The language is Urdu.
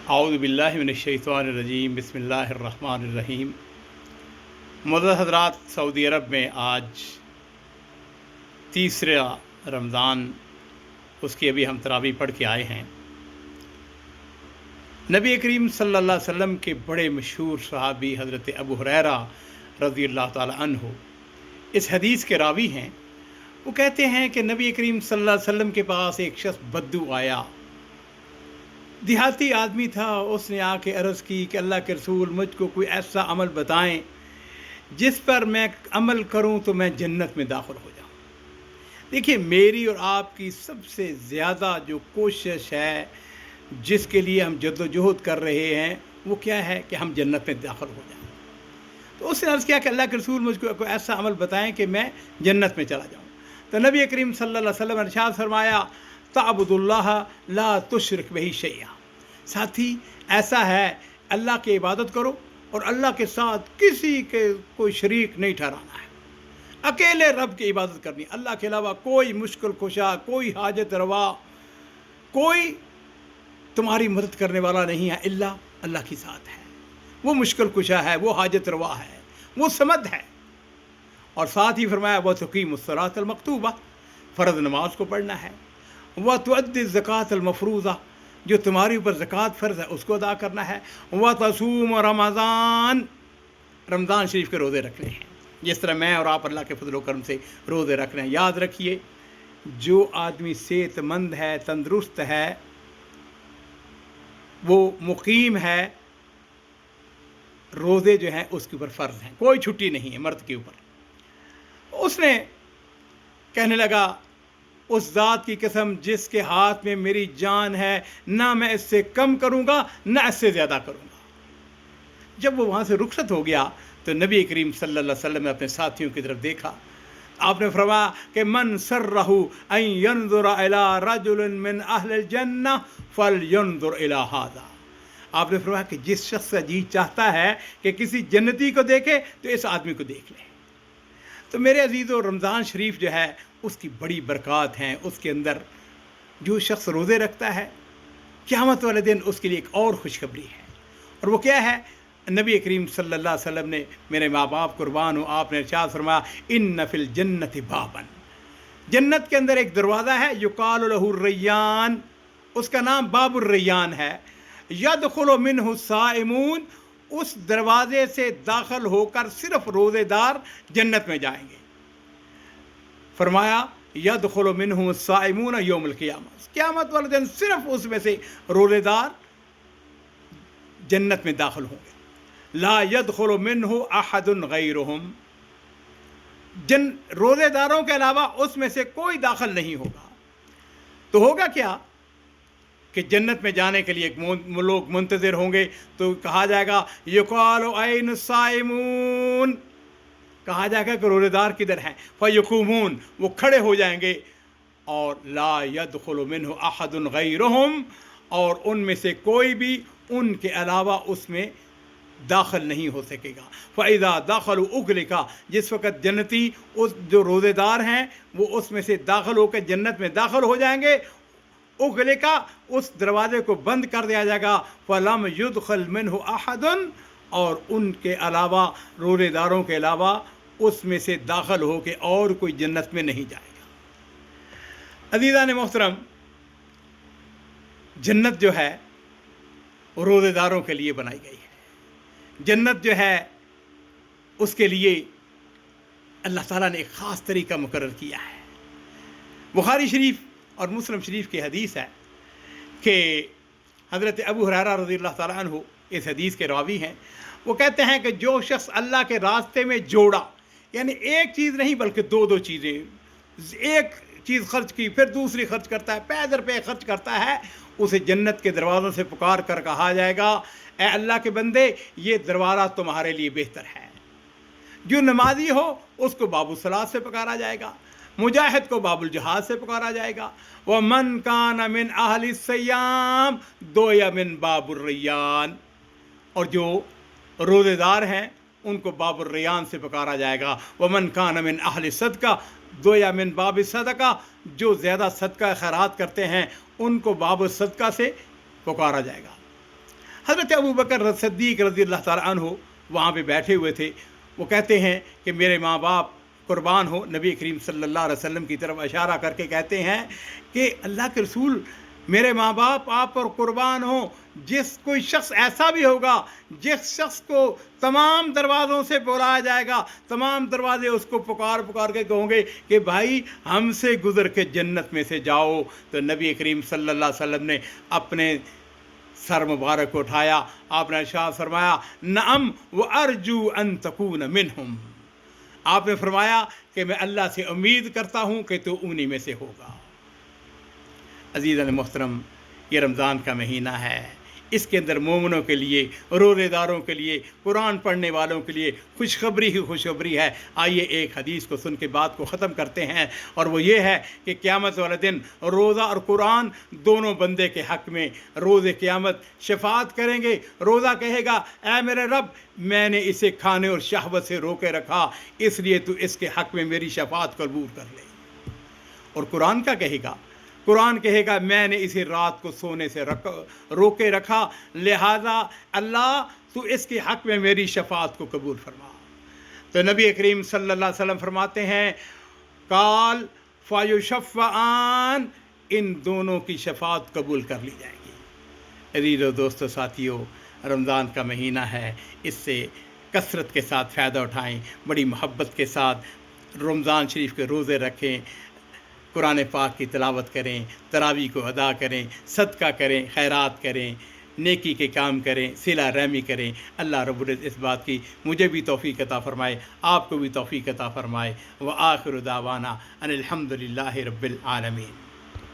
اعوذ باللہ من الشیطان الرجیم بسم اللہ الرحمن الرحیم۔ معزز حضرات، سعودی عرب میں آج تیسرا رمضان، اس کی ابھی ہم تراویح پڑھ کے آئے ہیں۔ نبی کریم صلی اللہ علیہ وسلم کے بڑے مشہور صحابی حضرت ابو ہریرہ رضی اللہ تعالی عنہ اس حدیث کے راوی ہیں۔ وہ کہتے ہیں کہ نبی کریم صلی اللہ علیہ وسلم کے پاس ایک شخص بدو آیا، دیہاتی آدمی تھا۔ اس نے آ کے عرض کی کہ اللہ کے رسول، مجھ کو کوئی ایسا عمل بتائیں جس پر میں عمل کروں تو میں جنت میں داخل ہو جاؤں۔ دیکھیے، میری اور آپ کی سب سے زیادہ جو کوشش ہے، جس کے لیے ہم جد و جہد کر رہے ہیں، وہ کیا ہے کہ ہم جنت میں داخل ہو جائیں۔ تو اس نے عرض کیا کہ اللہ کے رسول، مجھ کو کوئی ایسا عمل بتائیں کہ میں جنت میں چلا جاؤں۔ تو نبی کریم صلی اللہ علیہ وسلم نے ارشاد فرمایا، تعبد اللہ لا تشرک بہ شیئا۔ ساتھی، ایسا ہے، اللہ کی عبادت کرو اور اللہ کے ساتھ کسی کے کوئی شریک نہیں ٹھہرانا ہے۔ اکیلے رب کی عبادت کرنی، اللہ کے علاوہ کوئی مشکل کشا، کوئی حاجت روا، کوئی تمہاری مدد کرنے والا نہیں ہے، اللہ کی ذات ہے۔ وہ مشکل کشا ہے، وہ حاجت روا ہے، وہ صمد ہے۔ اور ساتھ ہی فرمایا، وَتُقِيمُ الصَّلَاةَ الْمَكْتُوبَةَ، فرض نماز کو پڑھنا ہے۔ وَتُؤَدِّي الزَّكَاةَ الْمَفْرُوضَةَ، جو تمہاری اوپر زکوٰۃ فرض ہے اس کو ادا کرنا ہے۔ وَتَصُومُ رمضان، رمضان شریف کے روزے رکھنے ہیں، جس طرح میں اور آپ اللہ کے فضل و کرم سے روزے رکھ رہے ہیں۔ یاد رکھیے، جو آدمی صحت مند ہے، تندرست ہے، وہ مقیم ہے، روزے جو ہیں اس کے اوپر فرض ہیں، کوئی چھٹی نہیں ہے مرد کے اوپر۔ اس نے کہنے لگا، اس ذات کی قسم جس کے ہاتھ میں میری جان ہے، نہ میں اس سے کم کروں گا نہ اس سے زیادہ کروں گا۔ جب وہ وہاں سے رخصت ہو گیا تو نبی کریم صلی اللہ علیہ وسلم نے اپنے ساتھیوں کی طرف دیکھا۔ آپ نے فرمایا کہ من سرہ ان ینظر الی رجل من اہل الجنہ فلینظر الی ھذا۔ آپ نے فرمایا کہ جس شخص کا جی چاہتا ہے کہ کسی جنتی کو دیکھے تو اس آدمی کو دیکھ لے۔ تو میرے عزیزو، رمضان شریف جو ہے اس کی بڑی برکات ہیں۔ اس کے اندر جو شخص روزے رکھتا ہے، قیامت والے دن اس کے لیے ایک اور خوشخبری ہے، اور وہ کیا ہے؟ نبی کریم صلی اللہ علیہ وسلم نے، میرے ماں باپ قربان ہوں، آپ نے ارشاد فرمایا، ان فی الجنت بابا، جنت کے اندر ایک دروازہ ہے، یقال لہ الریان، اس کا نام باب الریان ہے۔ یدخل منہ الصائمون، اس دروازے سے داخل ہو کر صرف روزے دار جنت میں جائیں گے۔ فرمایا، یدخل منہ الصائمون یوم القیامہ، قیامت والے دن صرف اس میں سے روزے دار جنت میں داخل ہوں گے۔ لا یدخل منہ احد غیرہم، روزے داروں کے علاوہ اس میں سے کوئی داخل نہیں ہوگا۔ تو ہوگا کیا کہ جنت میں جانے کے لیے لوگ منتظر ہوں گے، تو کہا جائے گا، یقال این الصائمون، کہا جائے گا کہ روزے دار کدھر ہیں؟ فیقومون، وہ کھڑے ہو جائیں گے، اور لا یدخل منہ احد غیرہم، اور ان میں سے کوئی بھی ان کے علاوہ اس میں داخل نہیں ہو سکے گا۔ فَإِذَا دَخَلُوا أُغْلِقَ، جس وقت جنتی، اس جو روزے دار ہیں، وہ اس میں سے داخل ہو کے جنت میں داخل ہو جائیں گے، اغلق، اس دروازے کو بند کر دیا جائے گا۔ فَلَمْ يُدْخَلْ مِنْهُ أَحَدٌ، اور ان کے علاوہ، روزے داروں کے علاوہ، اس میں سے داخل ہو کے اور کوئی جنت میں نہیں جائے گا۔ عزیزان محترم، جنت جو ہے روزے داروں کے لیے بنائی گئی ہے۔ جنت جو ہے اس کے لیے اللہ تعالیٰ نے ایک خاص طریقہ مقرر کیا ہے۔ بخاری شریف اور مسلم شریف کی حدیث ہے کہ حضرت ابو ہریرہ رضی اللہ تعالیٰ عنہ اس حدیث کے راوی ہیں۔ وہ کہتے ہیں کہ جو شخص اللہ کے راستے میں جوڑا، یعنی ایک چیز نہیں بلکہ دو چیزیں، ایک چیز خرچ کی پھر دوسری خرچ کرتا ہے، پے در پے خرچ کرتا ہے، اسے جنت کے دروازوں سے پکار کر کہا جائے گا، اے اللہ کے بندے، یہ دروازہ تمہارے لیے بہتر ہے۔ جو نمازی ہو اس کو باب الصلاۃ سے پکارا جائے گا، مجاہد کو باب الجہاد سے پکارا جائے گا۔ وَمَنْ كَانَ مِنْ أَهْلِ الصِّيَامِ دُعِيَ مِنْ باب الریان، اور جو روزے دار ہیں ان کو باب الریان سے پکارا جائے گا۔ وَمَنْ كَانَ مِنْ أَهْلِ الصَّدْقَةِ دُعِيَ مِنْ باب الصَّدَقَةِ، جو زیادہ صدقہ خیرات کرتے ہیں ان کو باب الصدقہ سے پکارا جائے گا۔ حضرت ابو بکر صدیق رضی اللہ تعالیٰ عنہ وہاں پہ بیٹھے ہوئے تھے. وہ کہتے ہیں کہ میرے ماں باپ قربان ہو. نبی کریم صلی اللہ علیہ وسلم کی طرف اشارہ کر کے کہتے ہیں کہ اللہ کے رسول میرے ماں باپ آپ پر قربان ہوں. جس کوئی شخص ایسا بھی ہوگا جس شخص کو تمام دروازوں سے بلایا جائے گا, تمام دروازے اس کو پکار پکار کے کہوں گے کہ بھائی ہم سے گزر کے جنت میں سے جاؤ, تو نبی کریم صلی اللہ علیہ وسلم نے اپنے سر مبارک کو اٹھایا, آپ نے ارشاد فرمایا نعم وارجو ان تکون منہم. آپ نے فرمایا کہ میں اللہ سے امید کرتا ہوں کہ تو انہی میں سے ہوگا. عزیزان محترم, یہ رمضان کا مہینہ ہے. اس کے اندر مومنوں کے لیے, روزے داروں کے لیے, قرآن پڑھنے والوں کے لیے خوشخبری ہی خوشخبری ہے. آئیے ایک حدیث کو سن کے بات کو ختم کرتے ہیں, اور وہ یہ ہے کہ قیامت والے دن روزہ اور قرآن دونوں بندے کے حق میں روز قیامت شفاعت کریں گے. روزہ کہے گا اے میرے رب میں نے اسے کھانے اور شہوت سے روکے رکھا, اس لیے تو اس کے حق میں میری شفاعت قبول کر لے. اور قرآن کا کہے گا, قرآن کہے گا میں نے اسے رات کو سونے سے روکے رکھا, لہذا اللہ تو اس کے حق میں میری شفاعت کو قبول فرما. تو نبی کریم صلی اللہ علیہ وسلم فرماتے ہیں قال فیشفعان, ان دونوں کی شفاعت قبول کر لی جائے گی. عزیزو دوستو ساتھیو, رمضان کا مہینہ ہے, اس سے کثرت کے ساتھ فائدہ اٹھائیں, بڑی محبت کے ساتھ رمضان شریف کے روزے رکھیں, قرآن پاک کی تلاوت کریں, تراویح کو ادا کریں, صدقہ کریں, خیرات کریں, نیکی کے کام کریں, صلہ رحمی کریں. اللہ رب العزت اس بات کی مجھے بھی توفیق عطا فرمائے, آپ کو بھی توفیق عطا فرمائے. وآخر دعوانا ان الحمد للہ رب العالمین.